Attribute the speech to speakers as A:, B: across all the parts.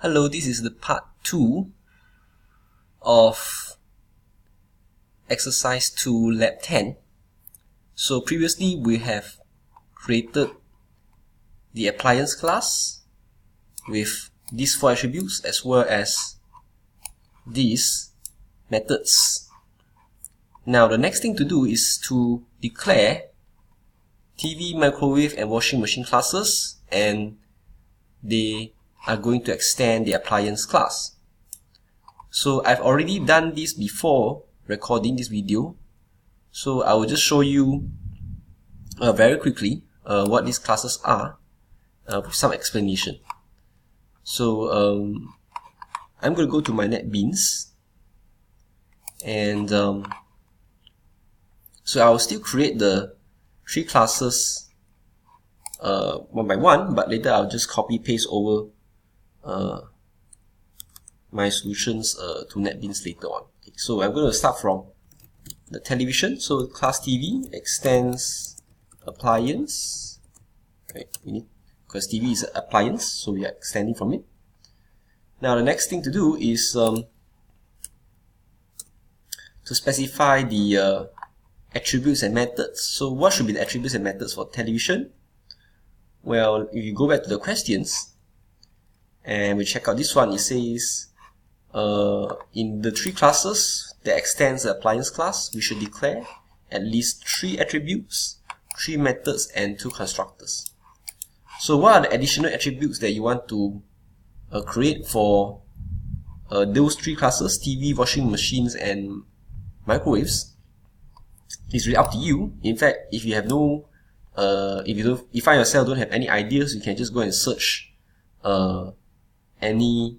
A: Hello, this is the part 2 of exercise 2 lab 10. So previously we have created the appliance class with these 4 attributes as well as these methods. Now the next thing to do is to declare TV, microwave and washing machine classes, and they are going to extend the appliance class. So I've already done this before recording this video, so I will just show you very quickly what these classes are with some explanation. So I'm going to go to my NetBeans, and so I will still create the 3 classes one by one, but later I'll just copy paste over my solutions to NetBeans later on. Okay, so I'm going to start from the television. So class TV extends appliance. Right, we need, because TV is an appliance, so we are extending from it. Now the next thing to do is to specify the attributes and methods. So what should be the attributes and methods for television? Well, if you go back to the questions and we check out this one, it says in the 3 classes that extends the appliance class, we should declare at least 3 attributes, 3 methods and 2 constructors. So what are the additional attributes that you want to create for those 3 classes, TV, washing machines and microwaves? It's really up to you. In fact, if you have no if you find yourself don't have any ideas, you can just go and search any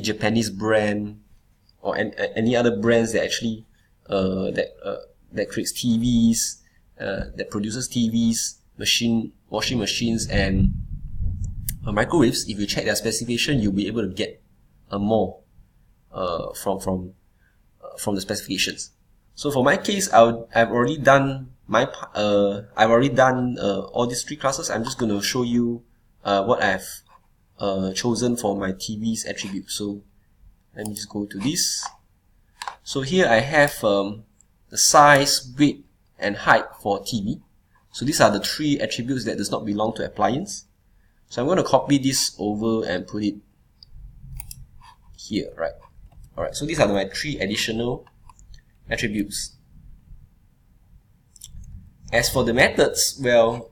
A: Japanese brand or any other brands that actually that creates TVs, that produces TVs, washing machines and microwaves. If you check their specification, you'll be able to get more from the specifications. So for my case, I've already done all these 3 classes. I'm just going to show you what I've chosen for my TV's attribute. So let me just go to this. So here I have the size, weight and height for TV. So these are the 3 attributes that does not belong to appliance. So I'm going to copy this over and put it here, right? Alright, so these are my 3 additional attributes. As for the methods, well,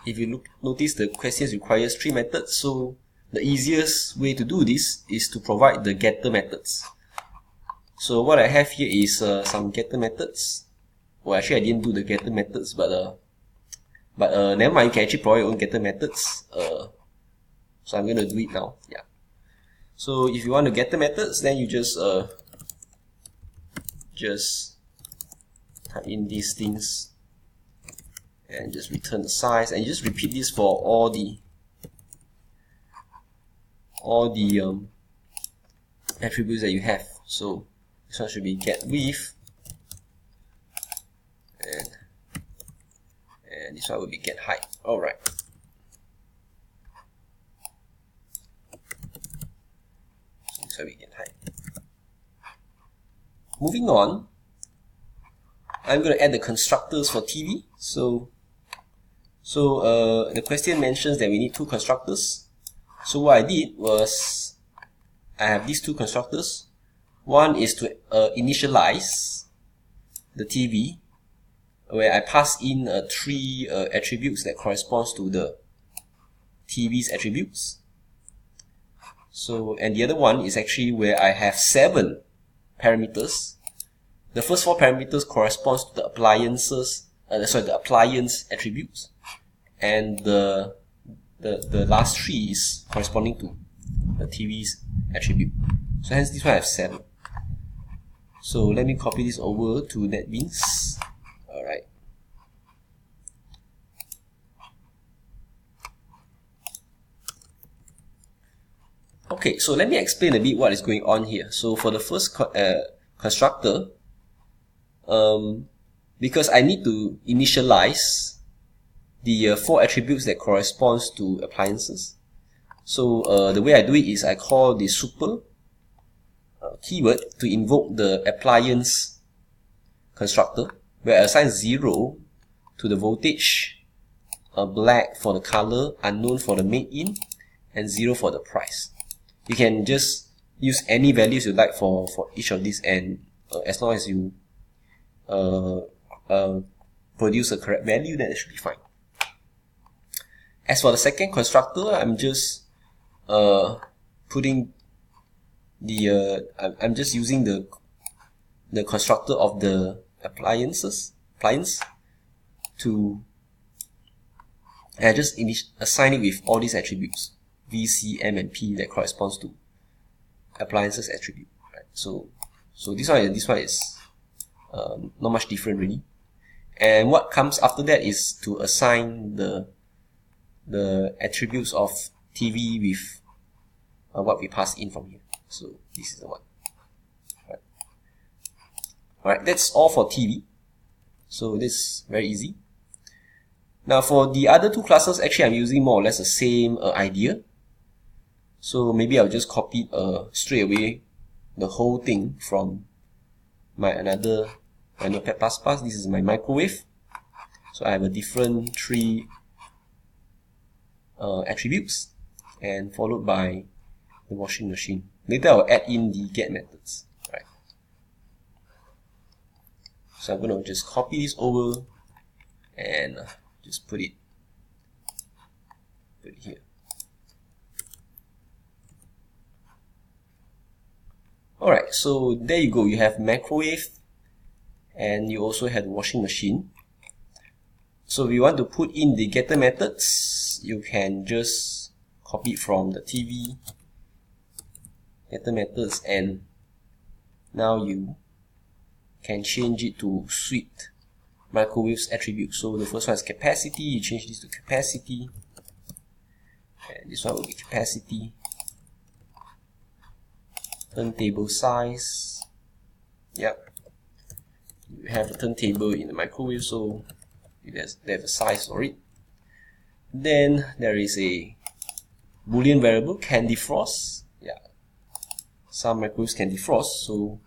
A: if you notice, the questions requires 3 methods, so the easiest way to do this is to provide the getter methods. So what I have here is some getter methods. Well, actually I didn't do the getter methods, but never mind, you can actually provide your own getter methods. So I'm going to do it now. Yeah. So if you want to getter methods, then you just type in these things and just return the size, and you just repeat this for all the attributes that you have. So this one should be get width, and this one will be get height. Alright. So this one will be get height. Moving on, I'm going to add the constructors for TV. So the question mentions that we need 2 constructors. So what I did was, I have these 2 constructors. One is to initialize the TV, where I pass in 3 attributes that corresponds to the TV's attributes. So, and the other one is actually where I have 7 parameters. The first 4 parameters corresponds to the appliances, the appliance attributes, and the last 3 is corresponding to the TV's attribute. So hence this one I have 7. So let me copy this over to NetBeans. Alright. Okay, so let me explain a bit what is going on here. So for the first constructor, because I need to initialize the 4 attributes that corresponds to appliances, So the way I do it is I call the super keyword to invoke the appliance constructor, where I assign 0 to the voltage, black for the color, unknown for the made in, and 0 for the price. You can just use any values you like for each of these, and as long as you produce a correct value, then it should be fine. As for the second constructor, I'm just putting the I'm just using the constructor of the appliance to, and I just assign it with all these attributes V, C, M, and P that corresponds to appliances attribute. Right? So this one is not much different really. And what comes after that is to assign the attributes of TV with what we pass in from here. So this is the one. Alright, that's all for TV. So this is very easy. Now for the other two classes, actually I'm using more or less the same idea. So maybe I'll just copy straight away the whole thing from my Notepad++. This is my microwave. So I have a different 3 attributes, and followed by the washing machine. Later I'll add in the get methods. Right. So I'm going to just copy this over and just put it here. Alright, so there you go. You have microwave and you also have the washing machine. So if you want to put in the getter methods, you can just copy it from the TV getter methods, and now you can change it to suite microwave's attribute. So the first one is capacity, you change this to capacity, and this one will be capacity. Turntable size, yep, you have a turntable in the microwave, so there's a size for it. Then there is a boolean variable, can defrost. Yeah, some microwaves can defrost, so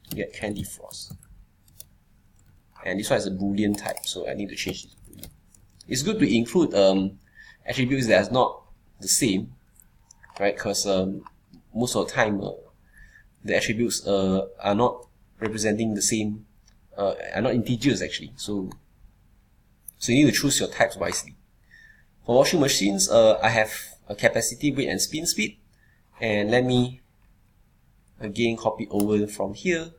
A: you get can defrost. And this one is a boolean type, so I need to change this to boolean. It's good to include attributes that are not the same, right? Because most of the time the attributes are not representing the same, are not integers actually. So you need to choose your types wisely. For washing machines, I have a capacity, weight, and spin speed. And let me again copy over from here,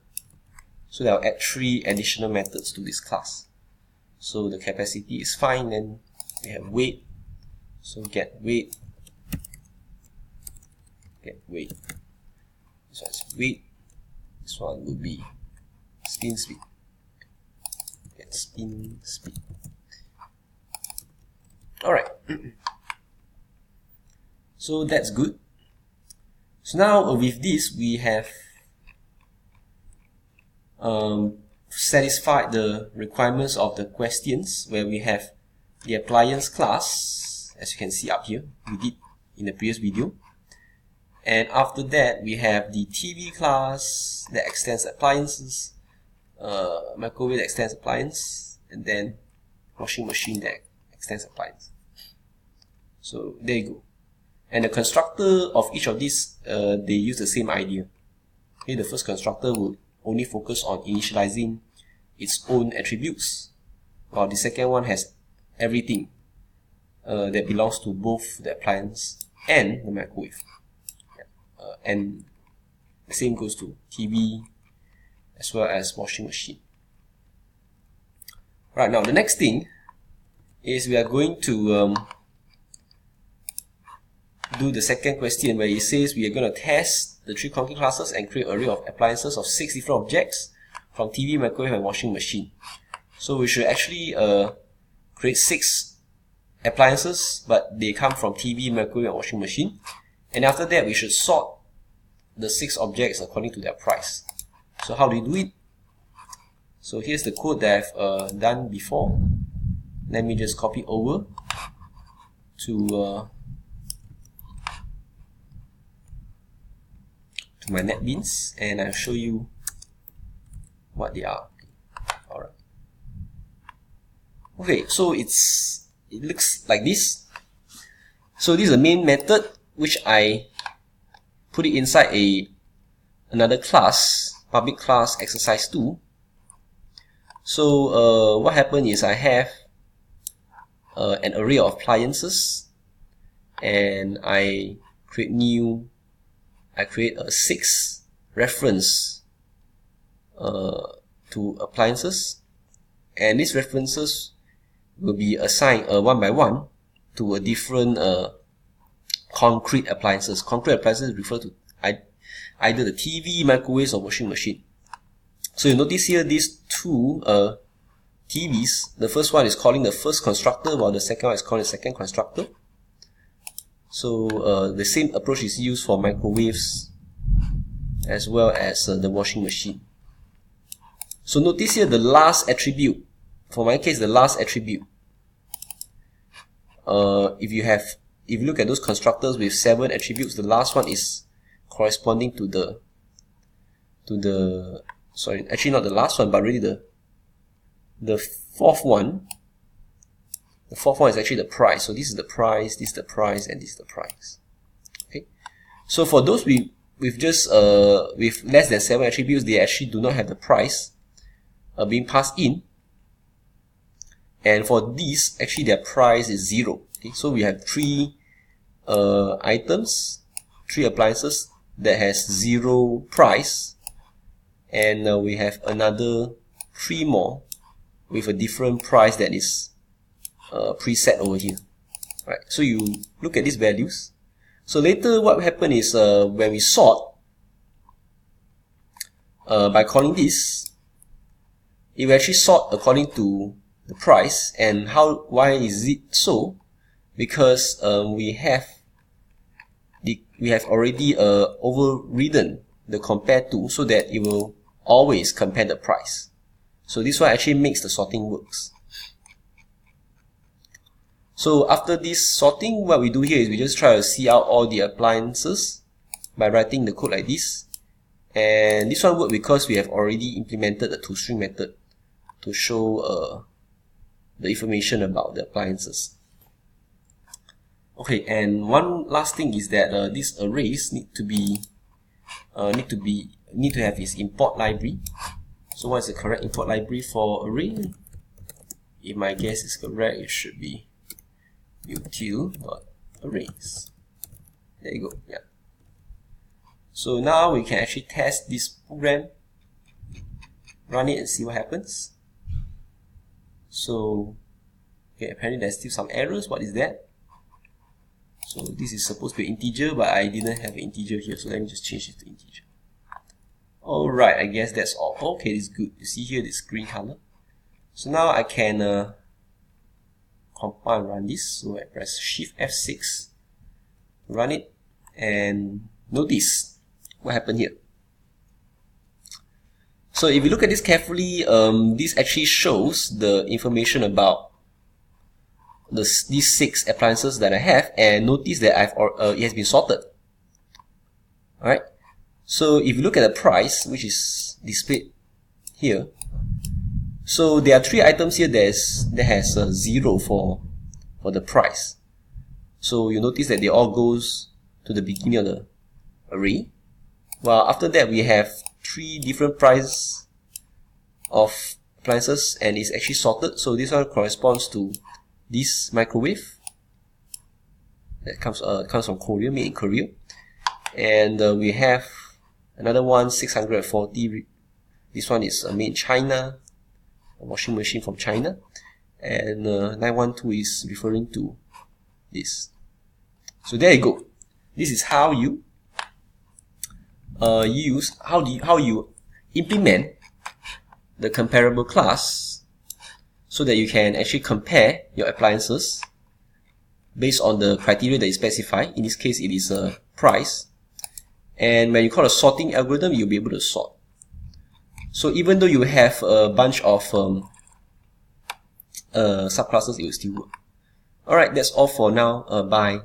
A: so that I'll add 3 additional methods to this class. So the capacity is fine, then we have weight, so get weight, this one is weight, this one will be spin speed, get spin speed. Alright, so that's good. So now with this we have satisfied the requirements of the questions, where we have the appliance class, as you can see up here, we did in the previous video. And after that we have the TV class that extends appliances, microwave that extends appliance, and then washing machine that extends appliance. So there you go. And the constructor of each of these, they use the same idea. Okay, the first constructor will only focus on initializing its own attributes, while the second one has everything that belongs to both the appliance and the microwave. And the same goes to TV as well as washing machine. Right, now the next thing is we are going to do the second question, where it says we are going to test the 3 concrete classes and create an array of appliances of 6 different objects from TV, microwave, and washing machine. So we should actually create 6 appliances, but they come from TV, microwave, and washing machine. And after that we should sort the 6 objects according to their price. So how do we do it? So here's the code that I've done before. Let me just copy over. to my NetBeans, and I'll show you what they are. Alright. Okay, so it looks like this. So this is the main method, which I put it inside another class, public class exercise 2. So what happened is I have an array of appliances, and I create a 6 reference to appliances, and these references will be assigned one by one to a different concrete appliances. Concrete appliances refer to either the TV, microwaves, or washing machine. So you notice here these two TVs. The first one is calling the first constructor, while the second one is calling the second constructor. So the same approach is used for microwaves as well as the washing machine. So notice here the last attribute. For my case, the last attribute. If you look at those constructors with 7 attributes, the last one is corresponding to the sorry, actually not the last one, but really the fourth one. The fourth one is actually the price. So this is the price, this is the price, and this is the price. Okay. So for those with less than 7 attributes, they actually do not have the price being passed in. And for these, actually their price is 0. Okay. So we have 3 items, 3 appliances that has 0 price, and we have another 3 more with a different price that is preset over here. Right. So you look at these values. So later what happened is when we sort by calling this, it will actually sort according to the price. And why is it so? Because we have already overridden the compare to, so that it will always compare the price. So this one actually makes the sorting works. So after this sorting, what we do here is we just try to see out all the appliances by writing the code like this. And this one works because we have already implemented the toString method to show the information about the appliances. Okay, and one last thing is that these arrays need to have its import library. So what is the correct import library for array? If my guess is correct, it should be util.arrays. There you go. Yeah. So now we can actually test this program, run it and see what happens. So okay, apparently there's still some errors. What is that? So this is supposed to be integer, but I didn't have an integer here, so let me just change it to integer. Alright, I guess that's all. Okay, this is good. You see here this green color. So now I can compile and run this. So I press Shift F6, run it, and notice what happened here. So if you look at this carefully, this actually shows the information about these 6 appliances that I have, and notice that it has been sorted. Alright. So if you look at the price, which is displayed here, so there are 3 items here that has 0 for the price. So you notice that they all goes to the beginning of the array. Well, after that we have 3 different prices of appliances, and it's actually sorted. So this one corresponds to this microwave that comes from Korea, made in Korea, and we have another one, 640. This one is made in China, a washing machine from China, and 912 is referring to this. So there you go. This is how you how you implement the comparable class, so that you can actually compare your appliances based on the criteria that is specified. In this case, it is a price. And when you call a sorting algorithm, you'll be able to sort. So even though you have a bunch of subclasses, it will still work. Alright, that's all for now. Bye.